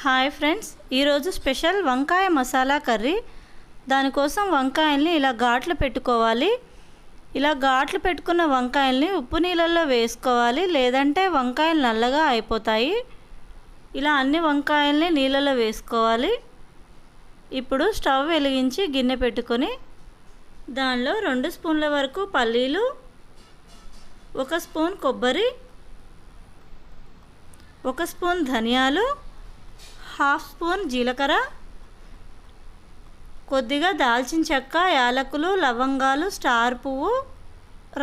Hi friends, ఈరోజు special వంకాయ masala curry. దానికోసం వంకాయల్ని ఇలా ఘాట్లు పెట్టుకోవాలి. ఇలా ఘాట్లు పెట్టుకున్న వంకాయల్ని ఉప్పు నీళ్ళల్లో వేసుకోవాలి, లేదంటే వంకాయలు నల్లగా అయిపోతాయి. ఇలా అన్ని వంకాయల్ని నీళ్ళలో వేసుకోవాలి. ఇప్పుడు స్టవ్ వెలిగించి గిన్నె పెట్టుకొని దానిలో 2 స్పూన్ల వరకు పల్లీలు, 1 స్పూన్ కొబ్బరి, 1 స్పూన్ ధనియాలు, 1/2 స్పూన్ జీలకర్ర, కొద్దిగా దాల్చిన చెక్క, యాలకులు, లవంగాలు, స్టార్ పువ్వు,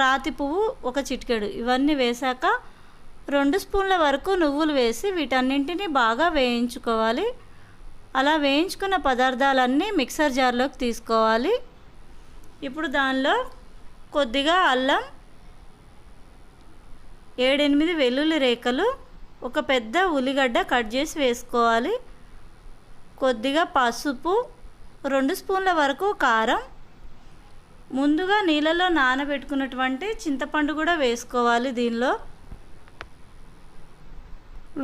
రాతి పువ్వు, 1 చిటికెడు ఇవన్నీ వేశాక 2 స్పూన్ల వరకు నువ్వులు వేసి వీటన్నింటినీ బాగా వేయించుకోవాలి. అలా వేయించుకున్న పదార్థాలన్నీ మిక్సర్ జార్లోకి తీసుకోవాలి. ఇప్పుడు దానిలో కొద్దిగా అల్లం, 7-8 వెల్లుల్లి రేఖలు, 1 పెద్ద ఉల్లిగడ్డ కట్ చేసి వేసుకోవాలి. కొద్దిగా పసుపు, 2 స్పూన్ల వరకు కారం, ముందుగా నీళ్ళలో నానబెట్టుకున్నటువంటి చింతపండు కూడా వేసుకోవాలి దీనిలో.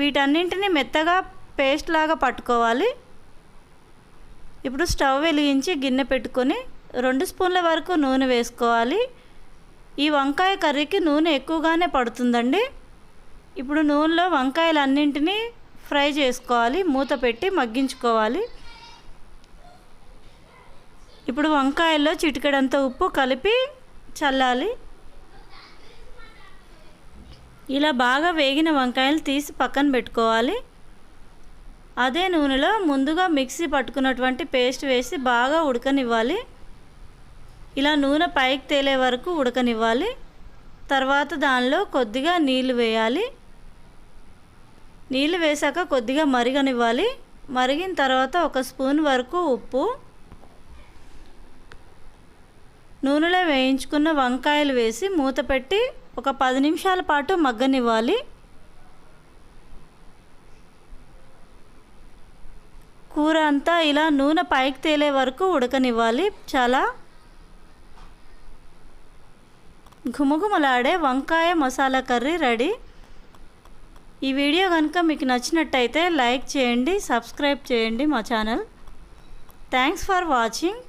వీటన్నింటినీ మెత్తగా పేస్ట్ లాగా పట్టుకోవాలి. ఇప్పుడు స్టవ్ వెలిగించి గిన్నె పెట్టుకొని 2 స్పూన్ల వరకు నూనె వేసుకోవాలి. ఈ వంకాయ కర్రీకి నూనె ఎక్కువగానే పడుతుందండి. ఇప్పుడు నూనెలో వంకాయలన్నింటినీ ఫ్రై చేసుకోవాలి, మూత పెట్టి మగ్గించుకోవాలి. ఇప్పుడు వంకాయల్లో చిటికెడంత ఉప్పు కలిపి చల్లాలి. ఇలా బాగా వేగిన వంకాయలు తీసి పక్కన పెట్టుకోవాలి. అదే నూనెలో ముందుగా మిక్సీ పట్టుకున్నటువంటి పేస్ట్ వేసి బాగా ఉడకనివ్వాలి. ఇలా నూనె పైకి తేలే వరకు ఉడకనివ్వాలి. తర్వాత దానిలో కొద్దిగా నీళ్లు వేయాలి. నీళ్ళు వేసాక కొద్దిగా మరగనివ్వాలి. మరిగిన తర్వాత 1 స్పూన్ వరకు ఉప్పు, నూనెలో వేయించుకున్న వంకాయలు వేసి మూత పెట్టి ఒక 10 నిమిషాల పాటు మగ్గనివ్వాలి. కూర అంతా ఇలా నూనె పైకి తేలే వరకు ఉడకనివ్వాలి. చాలా ఘుమఘుమలాడే వంకాయ మసాలా కర్రీ రెడీ. ఈ వీడియో కనుక మీకు నచ్చినట్టయితే లైక్ చేయండి, సబ్స్క్రైబ్ చేయండి మా ఛానల్. Thanks for watching.